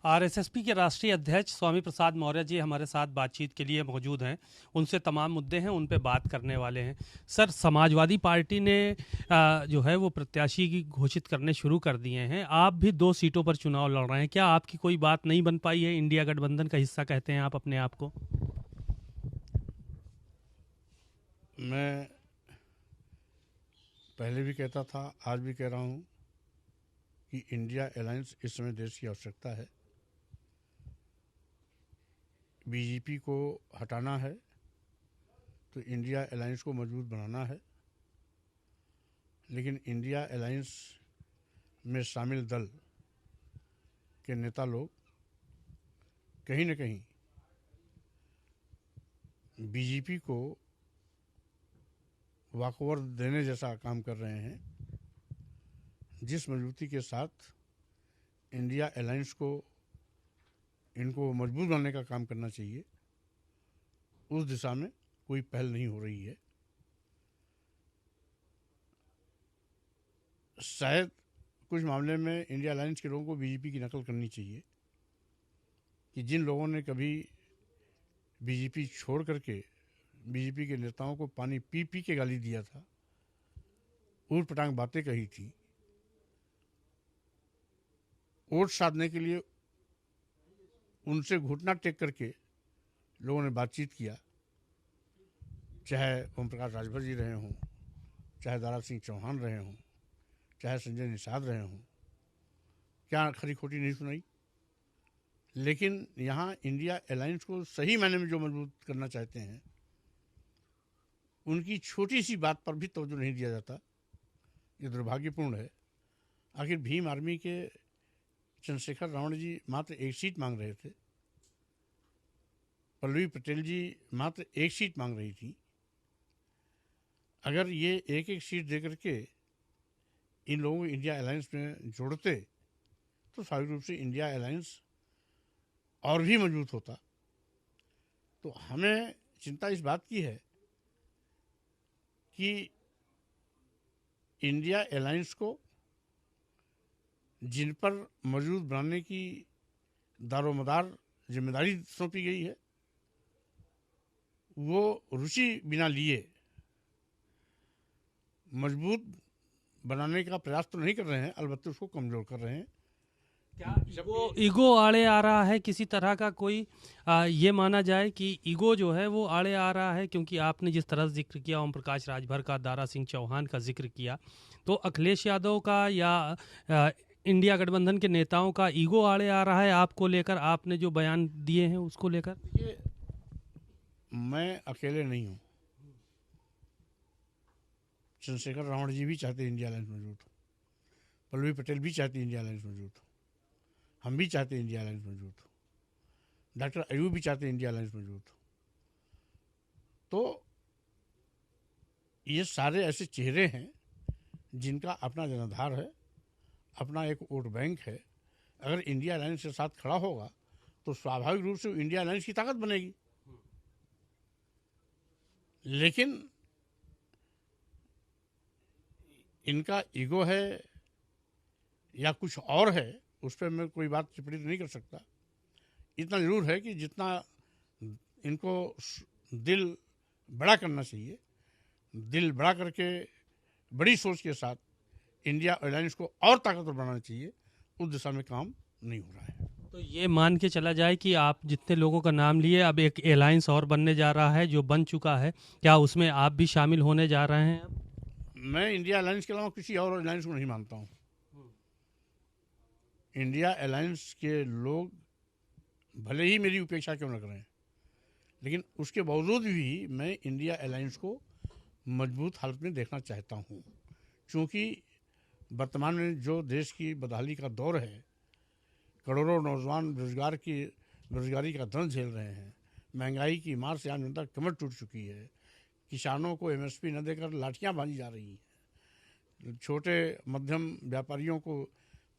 आरएसएसपी के राष्ट्रीय अध्यक्ष स्वामी प्रसाद मौर्य जी हमारे साथ बातचीत के लिए मौजूद हैं। उनसे तमाम मुद्दे हैं, उन पे बात करने वाले हैं। सर, समाजवादी पार्टी ने जो है वो प्रत्याशी की घोषित करने शुरू कर दिए हैं। आप भी 2 सीटों पर चुनाव लड़ रहे हैं। क्या आपकी कोई बात नहीं बन पाई है? इंडिया गठबंधन का हिस्सा कहते हैं आप अपने आप को। मैं पहले भी कहता था, आज भी कह रहा हूँ कि इंडिया अलायंस इस समय देश की आवश्यकता है। बीजेपी को हटाना है तो इंडिया अलायंस को मजबूत बनाना है, लेकिन इंडिया अलायंस में शामिल दल के नेता लोग कहीं न कहीं बीजेपी को वॉकओवर देने जैसा काम कर रहे हैं। जिस मजबूती के साथ इंडिया अलायंस को इनको मजबूत बनाने का काम करना चाहिए, उस दिशा में कोई पहल नहीं हो रही है। शायद कुछ मामले में इंडिया अलायंस के लोगों को बीजेपी की नकल करनी चाहिए कि जिन लोगों ने कभी बीजेपी छोड़ करके बीजेपी के नेताओं को पानी पी पी के गाली दिया था, ऊट पटांग बातें कही थी, वोट साधने के लिए उनसे घुटना टेक करके लोगों ने बातचीत किया, चाहे ओम प्रकाश राजभर जी रहे हों, चाहे दारा सिंह चौहान रहे हों, चाहे संजय निषाद रहे हों, क्या खरी खोटी नहीं सुनाई। लेकिन यहाँ इंडिया अलायंस को सही मायने में जो मजबूत करना चाहते हैं, उनकी छोटी सी बात पर भी तवज्जो नहीं दिया जाता। ये दुर्भाग्यपूर्ण है। आखिर भीम आर्मी के चंद्रशेखर रावण जी मात्र 1 सीट मांग रहे थे, पल्लवी पटेल जी मात्र 1 सीट मांग रही थी। अगर ये एक एक सीट दे करके इन लोगों को इंडिया अलायंस में जोड़ते तो स्वाभाविक रूप से इंडिया अलायंस और भी मजबूत होता। तो हमें चिंता इस बात की है कि इंडिया अलायंस को जिन पर मजबूत बनाने की दारोमदार जिम्मेदारी सौंपी गई है, वो रुचि बिना लिए मजबूत बनाने का प्रयास तो नहीं कर रहे हैं, अलबत्ते उसको कमज़ोर कर रहे हैं। क्या ईगो आड़े आ रहा है किसी तरह का? कोई ये माना जाए कि ईगो जो है वो आड़े आ रहा है, क्योंकि आपने जिस तरह जिक्र किया ओम प्रकाश राजभर का, दारा सिंह चौहान का जिक्र किया, तो अखिलेश यादव का या इंडिया गठबंधन के नेताओं का ईगो आड़े आ रहा है आपको लेकर? आपने जो बयान दिए हैं उसको लेकर? ये मैं अकेले नहीं हूँ। चंद्रशेखर रावण जी भी चाहते इंडिया अलायंस मजबूत हो, पल्लवी पटेल भी चाहती इंडिया अलायंस मजबूत हो, हम भी चाहते इंडिया अलायंस मजबूत हो, डॉक्टर अयूब भी चाहते इंडिया अलायंस मजबूत हो। तो ये सारे ऐसे चेहरे हैं जिनका अपना जनाधार है, अपना एक वोट बैंक है। अगर इंडिया अलायंस के साथ खड़ा होगा तो स्वाभाविक रूप से इंडिया अलायंस की ताकत बनेगी। लेकिन इनका ईगो है या कुछ और है, उस पर मैं कोई बात टिप्पणी नहीं कर सकता। इतना जरूर है कि जितना इनको दिल बड़ा करना चाहिए, दिल बड़ा करके बड़ी सोच के साथ इंडिया अलायंस को और ताकतवर बनाना चाहिए, उस दिशा में काम नहीं हो रहा है। तो ये मान के चला जाए कि आप जितने लोगों का नाम लिए, अब एक अलायंस और बनने जा रहा है जो बन चुका है, क्या उसमें आप भी शामिल होने जा रहे हैं अब? मैं इंडिया अलायंस के अलावा किसी और अलायंस को नहीं मानता हूँ। इंडिया अलायंस के लोग भले ही मेरी उपेक्षा क्यों न करें, लेकिन उसके बावजूद भी मैं इंडिया अलायंस को मजबूत हालत में देखना चाहता हूँ। क्योंकि वर्तमान में जो देश की बदहाली का दौर है, करोड़ों नौजवान बेरोजगारी का दंश झेल रहे हैं, महंगाई की मार से आम जनता कमर टूट चुकी है, किसानों को एमएसपी न देकर लाठियां बांधी जा रही हैं, छोटे मध्यम व्यापारियों को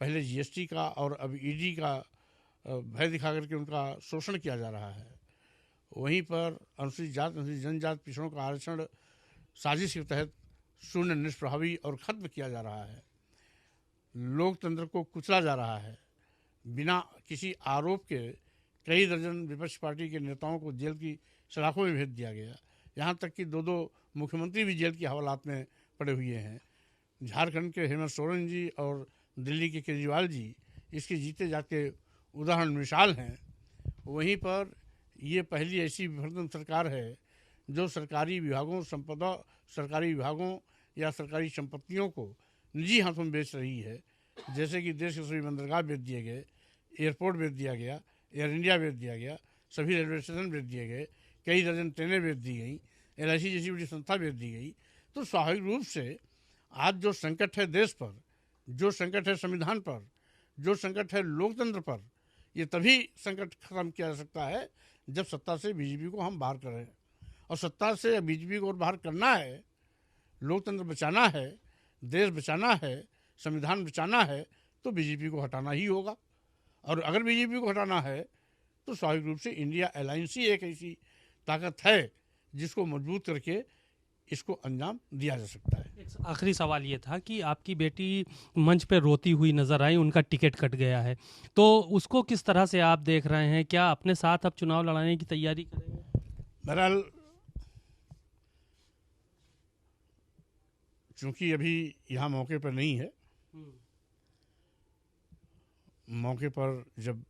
पहले जीएसटी का और अब ईडी का भय दिखा करके उनका शोषण किया जा रहा है। वहीं पर अनुसूचित जात अनुसूचित जनजात पिछड़ों का आरक्षण साजिश के तहत शून्य, निष्प्रभावी और खत्म किया जा रहा है। लोकतंत्र को कुचला जा रहा है। बिना किसी आरोप के कई दर्जन विपक्ष पार्टी के नेताओं को जेल की सलाखों में भेज दिया गया। यहाँ तक कि दो मुख्यमंत्री भी जेल की हवालात में पड़े हुए हैं। झारखंड के हेमंत सोरेन जी और दिल्ली के केजरीवाल जी इसके जीते जाते उदाहरण मिसाल हैं। वहीं पर ये पहली ऐसी विफलतम सरकार है जो सरकारी विभागों या सरकारी संपत्तियों को निजी हाथों में बेच रही है। जैसे कि देश के सभी बंदरगाह बेच दिए गए, एयरपोर्ट बेच दिया गया, एयर इंडिया बेच दिया गया, सभी रेलवे स्टेशन बेच दिए गए, कई दर्जन ट्रेनें बेच दी गई, LIC जैसी बड़ी संस्था बेच दी गई। तो स्वाभाविक रूप से आज जो संकट है देश पर, जो संकट है संविधान पर, जो संकट है लोकतंत्र पर, ये तभी संकट खत्म किया जा सकता है जब सत्ता से बीजेपी को हम बाहर करें। और सत्ता से बीजेपी को बाहर करना है, लोकतंत्र बचाना है, देश बचाना है, संविधान बचाना है, तो बीजेपी को हटाना ही होगा। और अगर बीजेपी को हटाना है तो स्वाभाविक रूप से इंडिया अलायंस ही एक ऐसी ताकत है जिसको मजबूत करके इसको अंजाम दिया जा सकता है। एक आखिरी सवाल ये था कि आपकी बेटी मंच पे रोती हुई नजर आई, उनका टिकट कट गया है, तो उसको किस तरह से आप देख रहे हैं? क्या अपने साथ अब चुनाव लड़ाने की तैयारी करेंगे? बहरहाल चूंकि अभी यहाँ मौके पर नहीं है, मौके पर जब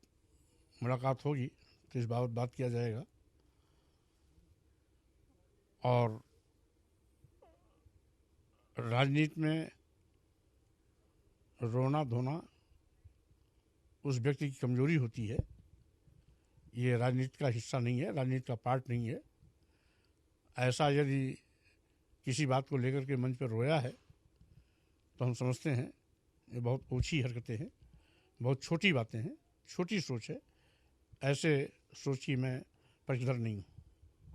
मुलाकात होगी तो इस बाबत बात किया जाएगा। और राजनीति में रोना धोना उस व्यक्ति की कमजोरी होती है। ये राजनीति का हिस्सा नहीं है, राजनीति का पार्ट नहीं है। ऐसा यदि किसी बात को लेकर के मंच पर रोया है तो हम समझते हैं ये बहुत ऊंची हरकतें हैं, बहुत छोटी बातें हैं, छोटी सोच है। ऐसे सोच की मैं पक्षधर नहीं हूँ।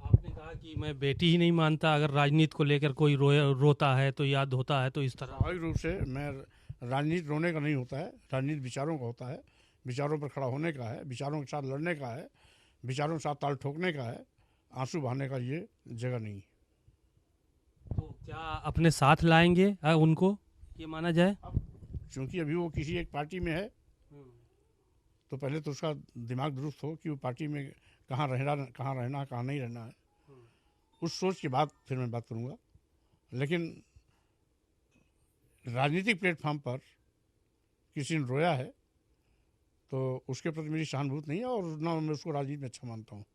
आपने कहा कि मैं बेटी ही नहीं मानता, अगर राजनीति को लेकर कोई रोता है तो याद होता है, तो इस तरह स्वाभाविक रूप से मैं राजनीति रोने का नहीं होता है, राजनीति विचारों का होता है, विचारों पर खड़ा होने का है, विचारों के साथ लड़ने का है, विचारों के साथ ताल ठोकने का है। आंसू बहाने का ये जगह नहीं। तो क्या अपने साथ लाएंगे उनको, ये माना जाए? क्योंकि अभी वो किसी एक पार्टी में है तो पहले तो उसका दिमाग दुरुस्त हो कि वो पार्टी में कहाँ रहना, कहाँ नहीं रहना है। उस सोच के बाद फिर मैं बात करूँगा। लेकिन राजनीतिक प्लेटफॉर्म पर किसी ने रोया है तो उसके प्रति मेरी सहानुभूति नहीं है और ना मैं उसको राजनीति में अच्छा मानता हूँ।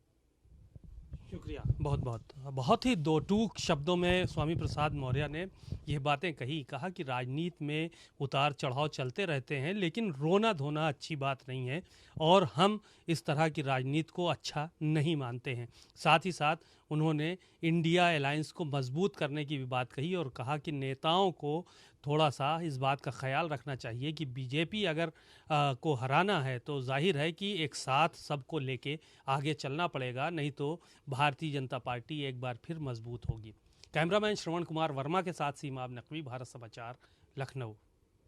शुक्रिया, बहुत बहुत। बहुत ही दो टूक शब्दों में स्वामी प्रसाद मौर्य ने यह बातें कहा कि राजनीति में उतार चढ़ाव चलते रहते हैं, लेकिन रोना धोना अच्छी बात नहीं है और हम इस तरह की राजनीति को अच्छा नहीं मानते हैं। साथ ही साथ उन्होंने इंडिया अलायंस को मजबूत करने की भी बात कही और कहा कि नेताओं को थोड़ा सा इस बात का ख्याल रखना चाहिए कि बीजेपी अगर को हराना है तो जाहिर है कि एक साथ सबको लेके आगे चलना पड़ेगा, नहीं तो भारतीय जनता पार्टी एक बार फिर मजबूत होगी। कैमरामैन श्रवण कुमार वर्मा के साथ सीमा नकवी, भारत समाचार, लखनऊ।